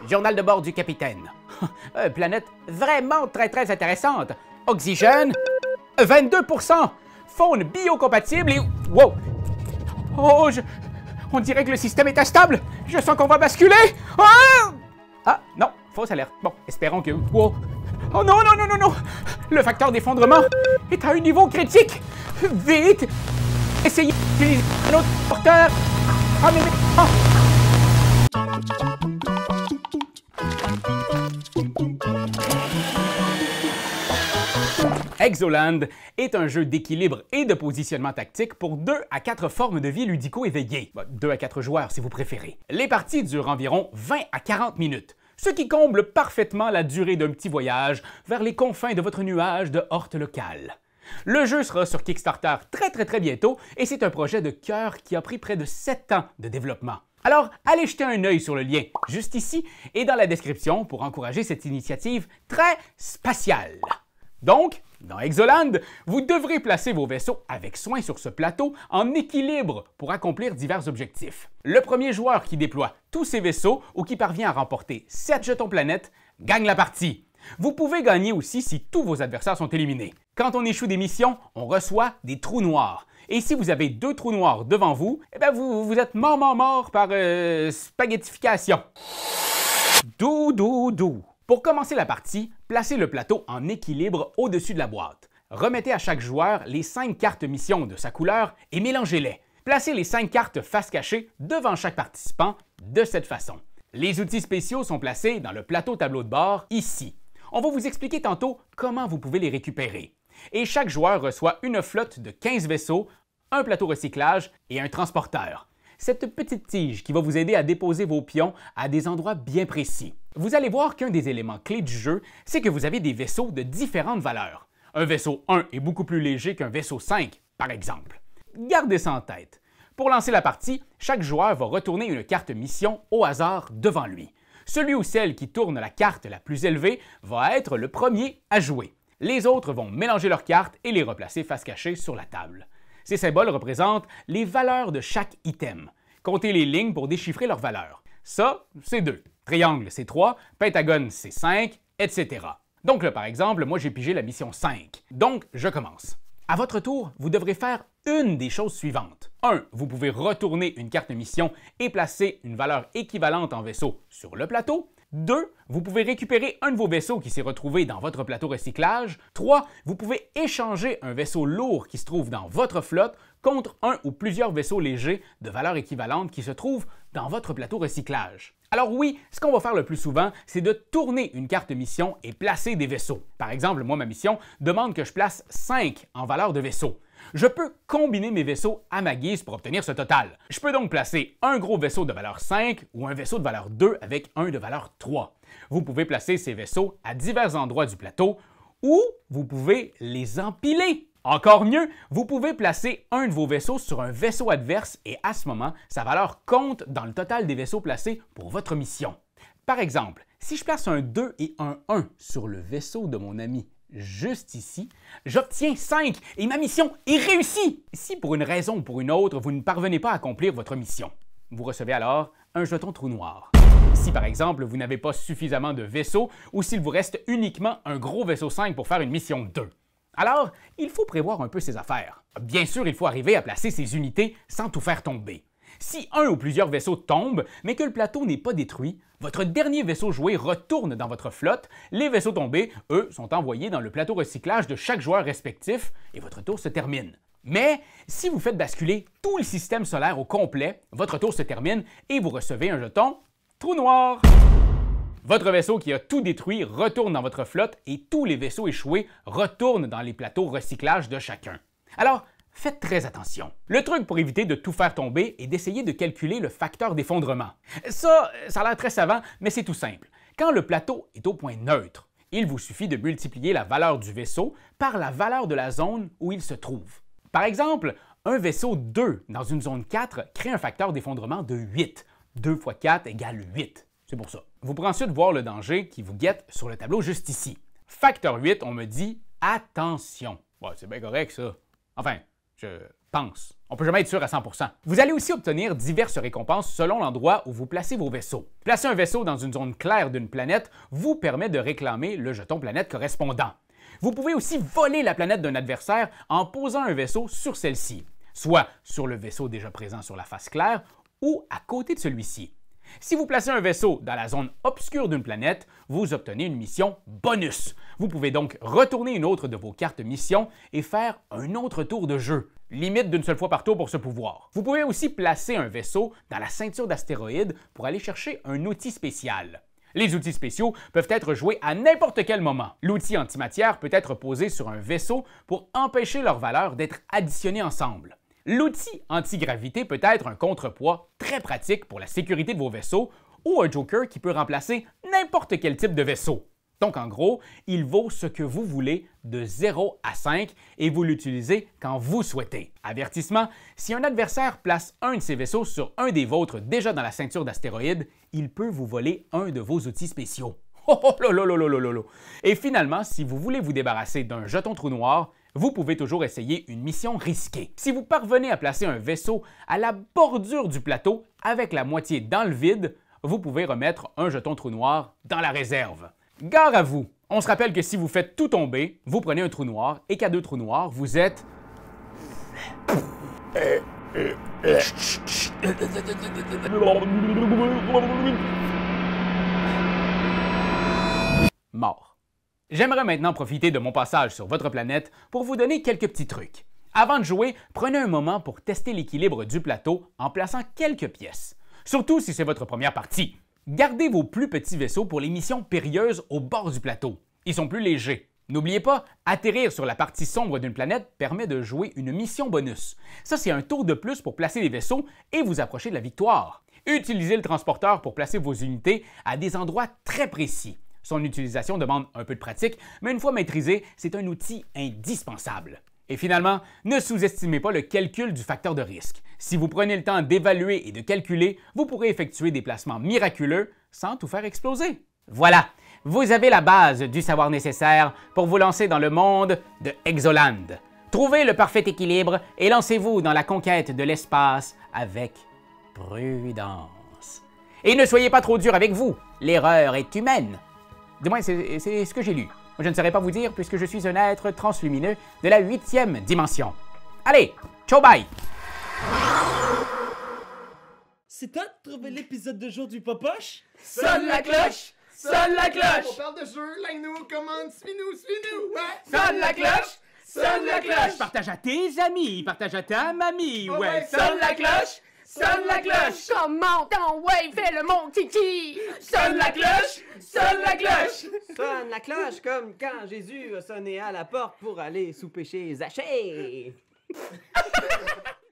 Journal de bord du capitaine. Planète vraiment très intéressante. Oxygène, 22%. Faune biocompatible et... Wow! Oh, on dirait que le système est instable. Je sens qu'on va basculer. Ah, non, fausse alerte. Bon, espérons que... Wow! Oh non! Le facteur d'effondrement est à un niveau critique. Vite! Essayez d'utiliser un autre porteur. Ah, mais... Exoland est un jeu d'équilibre et de positionnement tactique pour 2 à 4 formes de vie ludico-éveillées. 2 à 4 joueurs si vous préférez. Les parties durent environ 20 à 40 minutes, ce qui comble parfaitement la durée d'un petit voyage vers les confins de votre nuage de horte locale. Le jeu sera sur Kickstarter très bientôt et c'est un projet de cœur qui a pris près de 7 ans de développement. Alors, allez jeter un œil sur le lien juste ici et dans la description pour encourager cette initiative très spatiale. Donc, dans Exoland, vous devrez placer vos vaisseaux avec soin sur ce plateau en équilibre pour accomplir divers objectifs. Le premier joueur qui déploie tous ses vaisseaux ou qui parvient à remporter 7 jetons planètes gagne la partie. Vous pouvez gagner aussi si tous vos adversaires sont éliminés. Quand on échoue des missions, on reçoit des trous noirs. Et si vous avez 2 trous noirs devant vous, eh bien vous êtes mort par spaghettification. Doudou. Pour commencer la partie, placez le plateau en équilibre au-dessus de la boîte. Remettez à chaque joueur les 5 cartes mission de sa couleur et mélangez-les. Placez les 5 cartes face cachée devant chaque participant de cette façon. Les outils spéciaux sont placés dans le plateau tableau de bord ici. On va vous expliquer tantôt comment vous pouvez les récupérer. Et chaque joueur reçoit une flotte de 15 vaisseaux, un plateau recyclage et un transporteur. Cette petite tige qui va vous aider à déposer vos pions à des endroits bien précis. Vous allez voir qu'un des éléments clés du jeu, c'est que vous avez des vaisseaux de différentes valeurs. Un vaisseau 1 est beaucoup plus léger qu'un vaisseau 5, par exemple. Gardez ça en tête. Pour lancer la partie, chaque joueur va retourner une carte mission au hasard devant lui. Celui ou celle qui tourne la carte la plus élevée va être le premier à jouer. Les autres vont mélanger leurs cartes et les replacer face cachée sur la table. Ces symboles représentent les valeurs de chaque item. Comptez les lignes pour déchiffrer leurs valeurs. Ça, c'est 2. Triangle, c'est 3. Pentagone, c'est 5, etc. Donc là, par exemple, moi j'ai pigé la mission 5. Donc, je commence. À votre tour, vous devrez faire une des choses suivantes. 1. Vous pouvez retourner une carte mission et placer une valeur équivalente en vaisseau sur le plateau. 2. Vous pouvez récupérer un de vos vaisseaux qui s'est retrouvé dans votre plateau recyclage. 3. Vous pouvez échanger un vaisseau lourd qui se trouve dans votre flotte contre un ou plusieurs vaisseaux légers de valeur équivalente qui se trouvent dans votre plateau recyclage. Alors oui, ce qu'on va faire le plus souvent, c'est de tourner une carte mission et placer des vaisseaux. Par exemple, moi, ma mission demande que je place 5 en valeur de vaisseau. Je peux combiner mes vaisseaux à ma guise pour obtenir ce total. Je peux donc placer un gros vaisseau de valeur 5 ou un vaisseau de valeur 2 avec un de valeur 3. Vous pouvez placer ces vaisseaux à divers endroits du plateau ou vous pouvez les empiler. Encore mieux, vous pouvez placer un de vos vaisseaux sur un vaisseau adverse et à ce moment, sa valeur compte dans le total des vaisseaux placés pour votre mission. Par exemple, si je place un 2 et un 1 sur le vaisseau de mon ami juste ici, j'obtiens 5 et ma mission est réussie! Si pour une raison ou pour une autre, vous ne parvenez pas à accomplir votre mission, vous recevez alors un jeton trou noir. Si par exemple, vous n'avez pas suffisamment de vaisseaux ou s'il vous reste uniquement un gros vaisseau 5 pour faire une mission 2. Alors, il faut prévoir un peu ses affaires. Bien sûr, il faut arriver à placer ses unités sans tout faire tomber. Si un ou plusieurs vaisseaux tombent, mais que le plateau n'est pas détruit, votre dernier vaisseau joué retourne dans votre flotte, les vaisseaux tombés, eux, sont envoyés dans le plateau recyclage de chaque joueur respectif et votre tour se termine. Mais si vous faites basculer tout le système solaire au complet, votre tour se termine et vous recevez un jeton trou noir. Votre vaisseau qui a tout détruit retourne dans votre flotte et tous les vaisseaux échoués retournent dans les plateaux recyclage de chacun. Alors, faites très attention. Le truc pour éviter de tout faire tomber est d'essayer de calculer le facteur d'effondrement. Ça a l'air très savant, mais c'est tout simple. Quand le plateau est au point neutre, il vous suffit de multiplier la valeur du vaisseau par la valeur de la zone où il se trouve. Par exemple, un vaisseau 2 dans une zone 4 crée un facteur d'effondrement de 8. 2 fois 4 égale 8. C'est pour ça. Vous pourrez ensuite voir le danger qui vous guette sur le tableau juste ici. Facteur 8, on me dit attention. Ouais, c'est bien correct ça. Enfin, je pense. On peut jamais être sûr à 100%. Vous allez aussi obtenir diverses récompenses selon l'endroit où vous placez vos vaisseaux. Placer un vaisseau dans une zone claire d'une planète vous permet de réclamer le jeton planète correspondant. Vous pouvez aussi voler la planète d'un adversaire en posant un vaisseau sur celle-ci, soit sur le vaisseau déjà présent sur la face claire ou à côté de celui-ci. Si vous placez un vaisseau dans la zone obscure d'une planète, vous obtenez une mission bonus. Vous pouvez donc retourner une autre de vos cartes mission et faire un autre tour de jeu. Limite d'une seule fois par tour pour ce pouvoir. Vous pouvez aussi placer un vaisseau dans la ceinture d'astéroïdes pour aller chercher un outil spécial. Les outils spéciaux peuvent être joués à n'importe quel moment. L'outil antimatière peut être posé sur un vaisseau pour empêcher leurs valeurs d'être additionnées ensemble. L'outil antigravité peut être un contrepoids très pratique pour la sécurité de vos vaisseaux ou un joker qui peut remplacer n'importe quel type de vaisseau. Donc en gros, il vaut ce que vous voulez de 0 à 5 et vous l'utilisez quand vous souhaitez. Avertissement, si un adversaire place un de ses vaisseaux sur un des vôtres déjà dans la ceinture d'astéroïdes, il peut vous voler un de vos outils spéciaux. Oh là là là là là là! Et finalement, si vous voulez vous débarrasser d'un jeton trou noir, vous pouvez toujours essayer une mission risquée. Si vous parvenez à placer un vaisseau à la bordure du plateau avec la moitié dans le vide, vous pouvez remettre un jeton trou noir dans la réserve. Gare à vous! On se rappelle que si vous faites tout tomber, vous prenez un trou noir et qu'à 2 trous noirs, vous êtes... mort. J'aimerais maintenant profiter de mon passage sur votre planète pour vous donner quelques petits trucs. Avant de jouer, prenez un moment pour tester l'équilibre du plateau en plaçant quelques pièces. Surtout si c'est votre première partie. Gardez vos plus petits vaisseaux pour les missions périlleuses au bord du plateau. Ils sont plus légers. N'oubliez pas, atterrir sur la partie sombre d'une planète permet de jouer une mission bonus. Ça, c'est un tour de plus pour placer les vaisseaux et vous approcher de la victoire. Utilisez le transporteur pour placer vos unités à des endroits très précis. Son utilisation demande un peu de pratique, mais une fois maîtrisé, c'est un outil indispensable. Et finalement, ne sous-estimez pas le calcul du facteur de risque. Si vous prenez le temps d'évaluer et de calculer, vous pourrez effectuer des placements miraculeux sans tout faire exploser. Voilà, vous avez la base du savoir nécessaire pour vous lancer dans le monde de Exoland. Trouvez le parfait équilibre et lancez-vous dans la conquête de l'espace avec prudence. Et ne soyez pas trop dur avec vous, l'erreur est humaine. Du moins, c'est ce que j'ai lu. Je ne saurais pas vous dire puisque je suis un être translumineux de la 8e dimension. Allez, ciao bye! C'est toi de trouver l'épisode de jour du Popoche? Sonne la cloche! Sonne la cloche! On parle de jeu, like-nous, commande, suis-nous, ouais! Sonne la cloche! Sonne la cloche! Partage à tes amis, partage à ta mamie, ouais! Sonne la cloche! Sonne la cloche! Comment ton wave fait le mon kiki? Sonne la cloche! Sonne la cloche! Sonne la cloche comme quand Jésus a sonné à la porte pour aller souper chez Zachée.